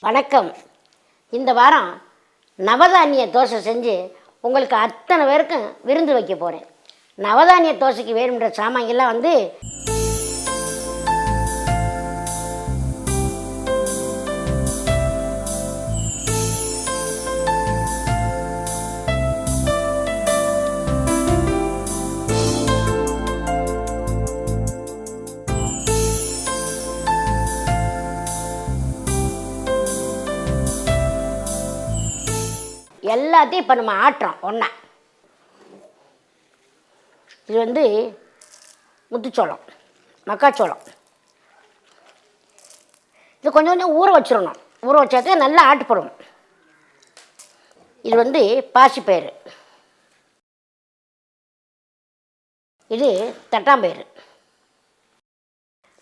வணக்கம். இந்த வாரம் நவதானிய தோசை செஞ்சு உங்களுக்கு அத்தனை பேருக்கும் விருந்து வைக்க போகிறேன். நவதானிய தோசைக்கு வேணுன்ற சாமான்கள்லாம் எல்லாத்தையும் இப்போ நம்ம ஆட்டுறோம் ஒன்றா. இது முத்துச்சோளம், மக்காச்சோளம். இது கொஞ்சம் கொஞ்சம் ஊற வச்சிடணும். ஊற வச்சாக்க நல்லா ஆட்டுப்படும். இது பாசிப்பயிறு, இது தட்டாம்பயிறு.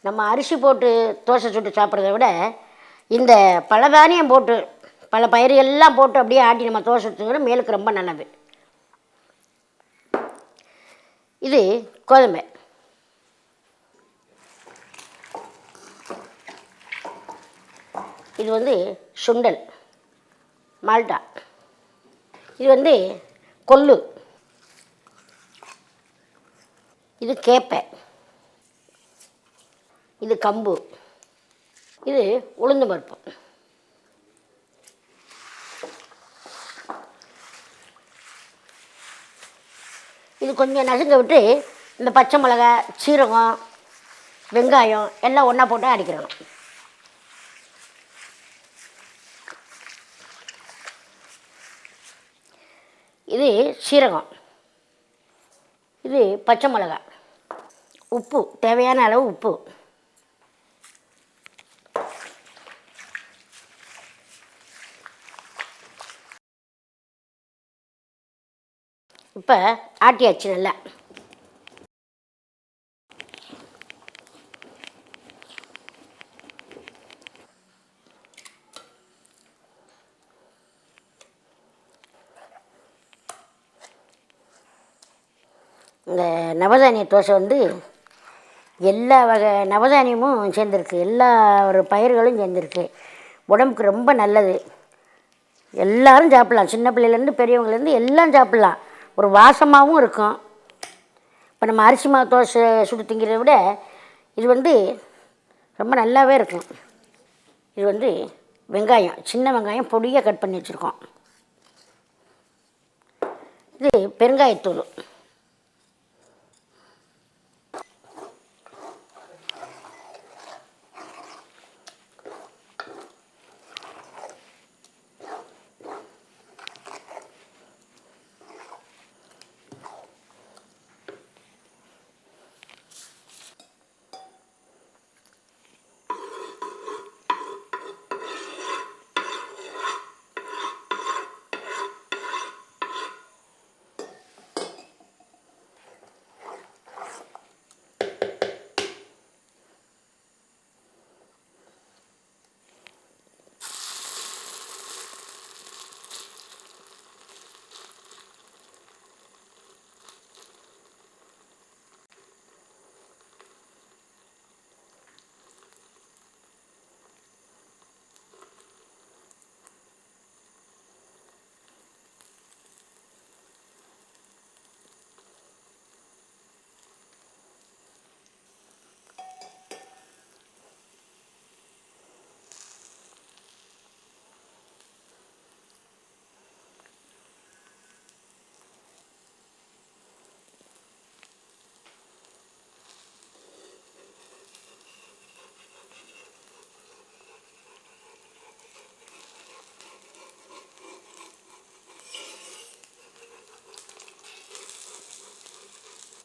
நம்ம அரிசி போட்டு தோசை சுட்டு சாப்பிட்றத விட இந்த பலதானியம் போட்டு பல பயிர்கள்லாம் போட்டு அப்படியே ஆட்டி நம்ம தோசை சுட்டுங்கிற மேலுக்கு ரொம்ப நல்லது. இது கோதுமை, இது சுண்டல் மால்டா, இது கொள்ளு, இது கேப்பை, இது கம்பு, இது உளுந்து பருப்பு. இது கொஞ்சம் நசுங்க விட்டு இந்த பச்சை மிளகாய், சீரகம், வெங்காயம் எல்லாம் ஒன்றா போட்டு அடிக்கிறணும். இது சீரகம், இது பச்சை மிளகாய், உப்பு தேவையான அளவு உப்பு, இப்போ ஆட்டியாச்சு நல்லா. இந்த நவதானிய தோசை எல்லா வகை நவதானியமும் சேர்ந்துருக்கு, எல்லா ஒரு பயிர்களும் சேர்ந்துருக்கு. உடம்புக்கு ரொம்ப நல்லது. எல்லோரும் சாப்பிட்லாம், சின்ன பிள்ளையிலேருந்து பெரியவங்கலேருந்து எல்லாம் சாப்பிட்லாம். ஒரு வாசமாகவும் இருக்கும். இப்போ நம்ம அரிசி மாவு தோசை சுடு திங்கிறத விட இது ரொம்ப நல்லாவே இருக்கும். இது வெங்காயம், சின்ன வெங்காயம் பொடியாக கட் பண்ணி வச்சுருக்கோம். இது பெருங்காயத்தூள்,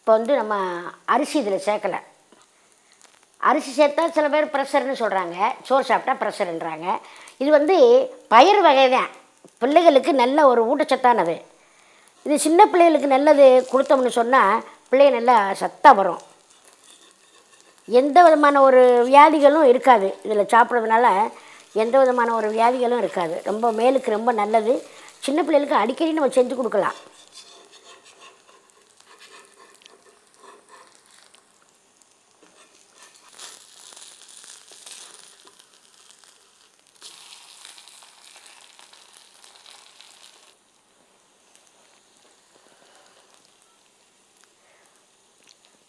இப்போ நம்ம அரிசி இதில் சேர்க்கலை. அரிசி சேர்த்தா சில பேர் ப்ரெஷர்னு சொல்கிறாங்க, சோறு சாப்பிட்டா ப்ரெஷருன்றாங்க. இது பயிர் வகை தான், பிள்ளைகளுக்கு நல்ல ஒரு ஊட்டச்சத்தானது. இது சின்ன பிள்ளைகளுக்கு நல்லது கொடுத்தோம்னு சொன்னால் பிள்ளைங்க நல்லா சத்தாக வரும். எந்த விதமான ஒரு வியாதிகளும் இருக்காது. இதில் சாப்பிட்றதுனால எந்த விதமான ஒரு வியாதிகளும் இருக்காது. ரொம்ப மேலுக்கு ரொம்ப நல்லது. சின்ன பிள்ளைகளுக்கு அடிக்கடி நம்ம செஞ்சு கொடுக்கலாம்.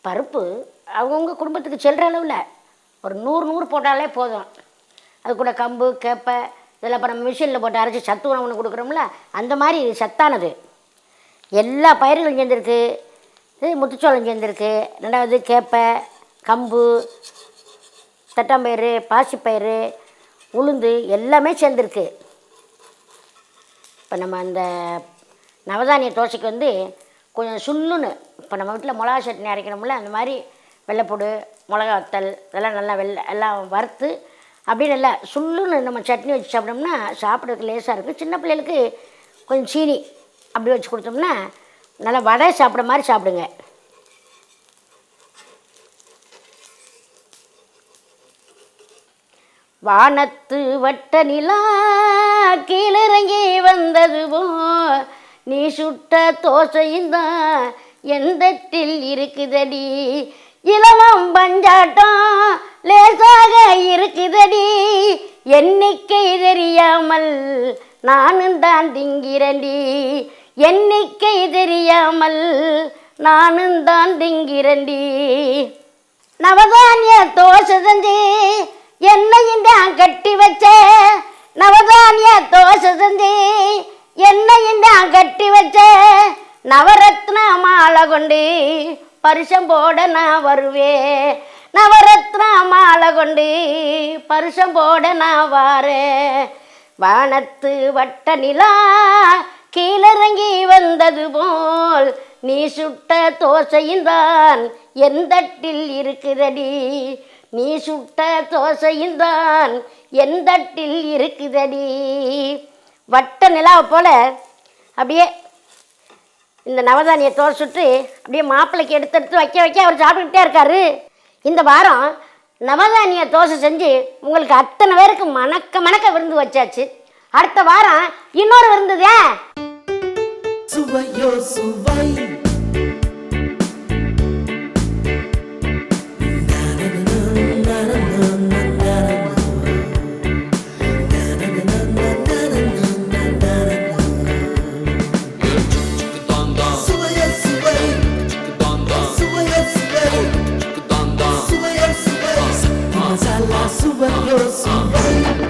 பருப்பு அவங்கவுங்க குடும்பத்துக்கு செல்கிற அளவில் ஒரு 100 போட்டாலே போதும். அது கூட கம்பு கேப்பை இதெல்லாம் இப்போ நம்ம மிஷினில் போட்டு அரைச்சி சத்து உணவுன்னு கொடுக்குறோம்ல, அந்த மாதிரி சத்தானது. எல்லா பயிர்களும் சேர்ந்துருக்கு. முத்துச்சோளம் சேர்ந்துருக்கு. 2வது கேப்பை, கம்பு, தட்டாம்பயிறு, பாசிப்பயிறு, உளுந்து எல்லாமே சேர்ந்துருக்கு. இப்போ நம்ம அந்த நவதானிய தோசைக்கு வந்து கொஞ்சம் சுல்லுன்னு, இப்போ நம்ம வீட்டில் மிளகா சட்னி அரைக்கணும்ல, அந்த மாதிரி வெள்ளைப்பூடு, மிளகா வத்தல் இதெல்லாம் நல்லா எல்லாம் வறுத்து அப்படி நல்லா சுல்லுன்னு நம்ம சட்னி வச்சு சாப்பிட்டோம்னா சாப்பிட்றதுக்கு லேசாக இருக்குது. சின்ன பிள்ளைகளுக்கு கொஞ்சம் சீனி அப்படி வச்சு கொடுத்தோம்னா நல்லா வடை சாப்பிட்ற மாதிரி சாப்பிடுங்க. வானத்து வட்ட நிலா கீழிறங்கி வந்ததுவோ, நீ சுட்ட தோசையும் தான் எந்தட்டில் இருக்குதடி, இளவம் பஞ்சாட்டம் லேசாக இருக்குதடி, எண்ணிக்கை தெரியாமல் நானும் தான் திங்கிறண்டி, எண்ணிக்கை தெரியாமல் நானும் தான் திங்கிறண்டி. நவதானிய தோசை செஞ்சு என்னையும் தான் கட்டி வச்ச, நவதானிய தோசை செஞ்சு என்னையும் தான் கட்டி வச்ச, நவரத்ன மாலை கொண்டு பரிசம் போட நான் வருவேன், நவரத்ன மாலை கொண்டு பரிசம் போட நான் வாரேன். வானத்து வட்ட நிலா கீழிறங்கி வந்தது போல், நீ சுட்ட தோசையும் தான் எந்தட்டில் இருக்குதடி, நீ சுட்ட தோசையும் தான் எந்தட்டில் இருக்குதடி. வட்ட நிலாவை போல் அப்படியே இந்த நவதானிய தோசை சுட்டு அப்படியே மாப்பிள்ளைக்கு எடுத்து வைக்க அவர் சாப்பிட்டுக்கிட்டே இருக்காரு. இந்த வாரம் நவதானிய தோசை செஞ்சு உங்களுக்கு அத்தனை பேருக்கு மணக்க விருந்து வச்சாச்சு. அடுத்த வாரம் இன்னொரு விருந்துதே. சுவையோ சுவை Subayos,